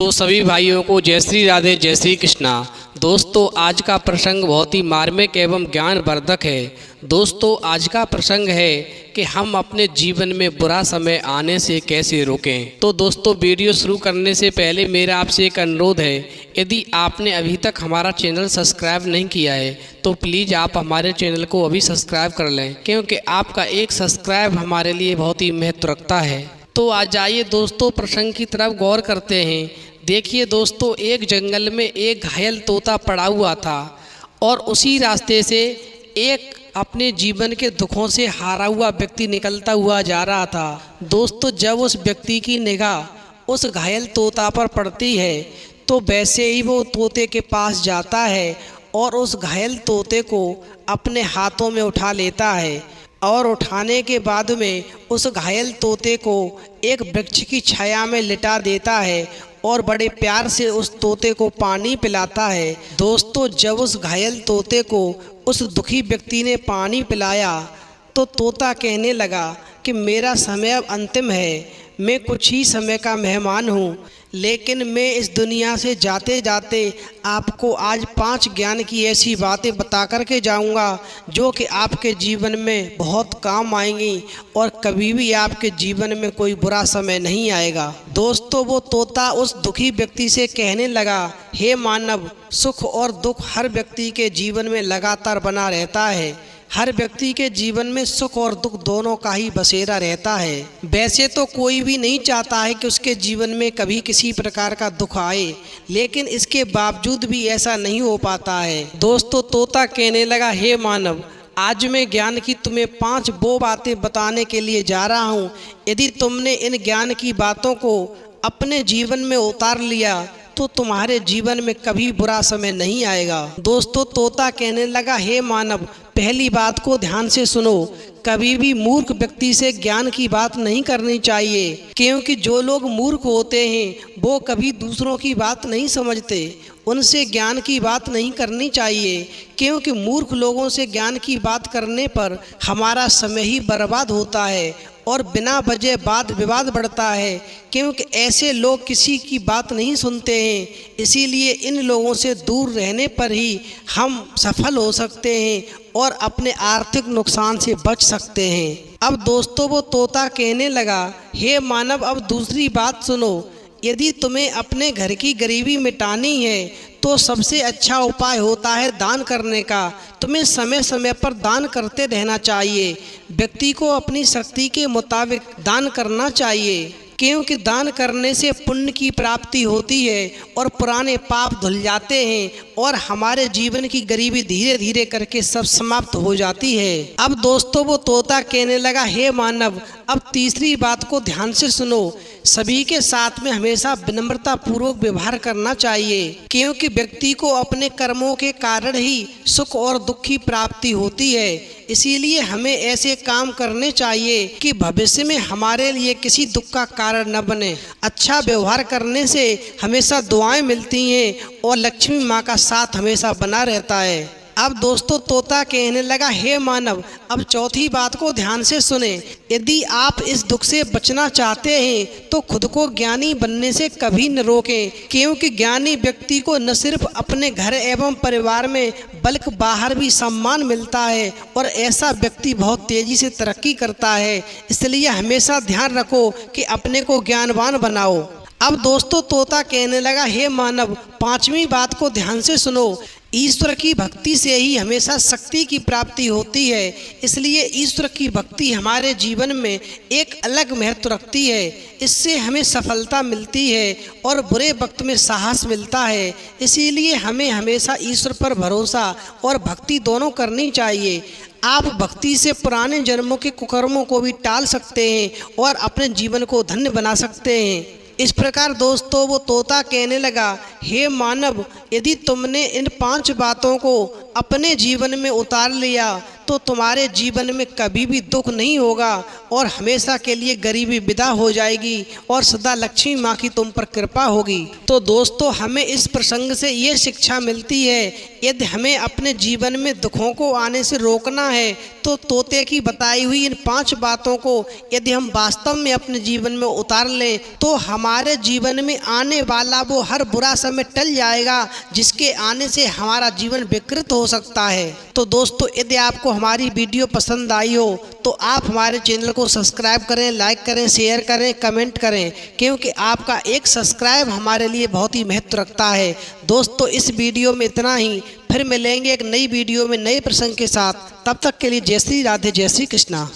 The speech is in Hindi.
तो सभी भाइयों को जय श्री राधे जय श्री कृष्णा। दोस्तों आज का प्रसंग बहुत ही मार्मिक एवं ज्ञानवर्धक है। दोस्तों आज का प्रसंग है कि हम अपने जीवन में बुरा समय आने से कैसे रोकें। तो दोस्तों वीडियो शुरू करने से पहले मेरा आपसे एक अनुरोध है, यदि आपने अभी तक हमारा चैनल सब्सक्राइब नहीं किया है तो प्लीज़ आप हमारे चैनल को अभी सब्सक्राइब कर लें, क्योंकि आपका एक सब्सक्राइब हमारे लिए बहुत ही महत्व रखता है। तो आज आइए दोस्तों प्रसंग की तरफ गौर करते हैं। देखिए दोस्तों, एक जंगल में एक घायल तोता पड़ा हुआ था और उसी रास्ते से एक अपने जीवन के दुखों से हारा हुआ व्यक्ति निकलता हुआ जा रहा था। दोस्तों जब उस व्यक्ति की निगाह उस घायल तोता पर पड़ती है तो वैसे ही वो तोते के पास जाता है और उस घायल तोते को अपने हाथों में उठा लेता है और उठाने के बाद में उस घायल तोते को एक वृक्ष की छाया में लिटा देता है और बड़े प्यार से उस तोते को पानी पिलाता है। दोस्तों जब उस घायल तोते को उस दुखी व्यक्ति ने पानी पिलाया तो तोता कहने लगा कि मेरा समय अब अंतिम है, मैं कुछ ही समय का मेहमान हूँ, लेकिन मैं इस दुनिया से जाते जाते आपको आज 5 ज्ञान की ऐसी बातें बता कर के जाऊँगा जो कि आपके जीवन में बहुत काम आएंगी और कभी भी आपके जीवन में कोई बुरा समय नहीं आएगा। दोस्तों वो तोता उस दुखी व्यक्ति से कहने लगा, हे मानव, सुख और दुख हर व्यक्ति के जीवन में लगातार बना रहता है। हर व्यक्ति के जीवन में सुख और दुख दोनों का ही बसेरा रहता है। वैसे तो कोई भी नहीं चाहता है कि उसके जीवन में कभी किसी प्रकार का दुख आए, लेकिन इसके बावजूद भी ऐसा नहीं हो पाता है। दोस्तों तोता कहने लगा, हे मानव, आज मैं ज्ञान की तुम्हें 5 वो बातें बताने के लिए जा रहा हूँ। यदि तुमने इन ज्ञान की बातों को अपने जीवन में उतार लिया तो तुम्हारे जीवन में कभी बुरा समय नहीं आएगा। दोस्तों तोता कहने लगा, हे मानव, पहली बात को ध्यान से सुनो। कभी भी मूर्ख व्यक्ति से ज्ञान की बात नहीं करनी चाहिए, क्योंकि जो लोग मूर्ख होते हैं वो कभी दूसरों की बात नहीं समझते। उनसे ज्ञान की बात नहीं करनी चाहिए, क्योंकि मूर्ख लोगों से ज्ञान की बात करने पर हमारा समय ही बर्बाद होता है और बिना वजह वाद विवाद बढ़ता है, क्योंकि ऐसे लोग किसी की बात नहीं सुनते हैं। इसीलिए इन लोगों से दूर रहने पर ही हम सफल हो सकते हैं और अपने आर्थिक नुकसान से बच सकते हैं। अब दोस्तों वो तोता कहने लगा, हे मानव, अब दूसरी बात सुनो। यदि तुम्हें अपने घर की गरीबी मिटानी है तो सबसे अच्छा उपाय होता है दान करने का। तुम्हें समय समय पर दान करते रहना चाहिए। व्यक्ति को अपनी शक्ति के मुताबिक दान करना चाहिए, क्योंकि दान करने से पुण्य की प्राप्ति होती है और पुराने पाप धुल जाते हैं और हमारे जीवन की गरीबी धीरे धीरे करके सब समाप्त हो जाती है। अब दोस्तों वो तोता कहने लगा, हे मानव, अब तीसरी बात को ध्यान से सुनो। सभी के साथ में हमेशा विनम्रता पूर्वक व्यवहार करना चाहिए, क्योंकि व्यक्ति को अपने कर्मों के कारण ही सुख और दुख की प्राप्ति होती है। इसीलिए हमें ऐसे काम करने चाहिए कि भविष्य में हमारे लिए किसी दुख का कारण न बने। अच्छा व्यवहार करने से हमेशा दुआएं मिलती हैं और लक्ष्मी माँ का साथ हमेशा बना रहता है। अब दोस्तों तोता कहने लगा, हे मानव, अब चौथी बात को ध्यान से सुने। यदि आप इस दुख से बचना चाहते हैं तो खुद को ज्ञानी बनने से कभी न रोकें, क्योंकि ज्ञानी व्यक्ति को न सिर्फ अपने घर एवं परिवार में बल्कि बाहर भी सम्मान मिलता है और ऐसा व्यक्ति बहुत तेजी से तरक्की करता है। इसलिए हमेशा ध्यान रखो कि अपने को ज्ञानवान बनाओ। अब दोस्तों तोता कहने लगा, हे मानव, 5वीं बात को ध्यान से सुनो। ईश्वर की भक्ति से ही हमेशा शक्ति की प्राप्ति होती है। इसलिए ईश्वर की भक्ति हमारे जीवन में एक अलग महत्व रखती है। इससे हमें सफलता मिलती है और बुरे वक्त में साहस मिलता है। इसीलिए हमें हमेशा ईश्वर पर भरोसा और भक्ति दोनों करनी चाहिए। आप भक्ति से पुराने जन्मों के कुकर्मों को भी टाल सकते हैं और अपने जीवन को धन्य बना सकते हैं। इस प्रकार दोस्तों वो तोता कहने लगा, हे मानव, यदि तुमने इन 5 बातों को अपने जीवन में उतार लिया तो तुम्हारे जीवन में कभी भी दुख नहीं होगा और हमेशा के लिए गरीबी विदा हो जाएगी और सदा लक्ष्मी माँ की तुम पर कृपा होगी। तो दोस्तों, हमें इस प्रसंग से ये शिक्षा मिलती है, यदि हमें अपने जीवन में दुखों को आने से रोकना है तो तोते की बताई हुई इन 5 बातों को यदि हम वास्तव में अपने जीवन में उतार लें तो हमारे जीवन में आने वाला वो हर बुरा समय टल जाएगा, जिसके आने से हमारा जीवन विकृत हो सकता है। तो दोस्तों, यदि आपको हमारी वीडियो पसंद आई हो तो आप हमारे चैनल को सब्सक्राइब करें, लाइक करें, शेयर करें, कमेंट करें, क्योंकि आपका एक सब्सक्राइब हमारे लिए बहुत ही महत्व रखता है। दोस्तों, इस वीडियो में इतना ही। फिर मिलेंगे एक नई वीडियो में नए प्रसंग के साथ। तब तक के लिए जय श्री राधे, जय श्री कृष्णा।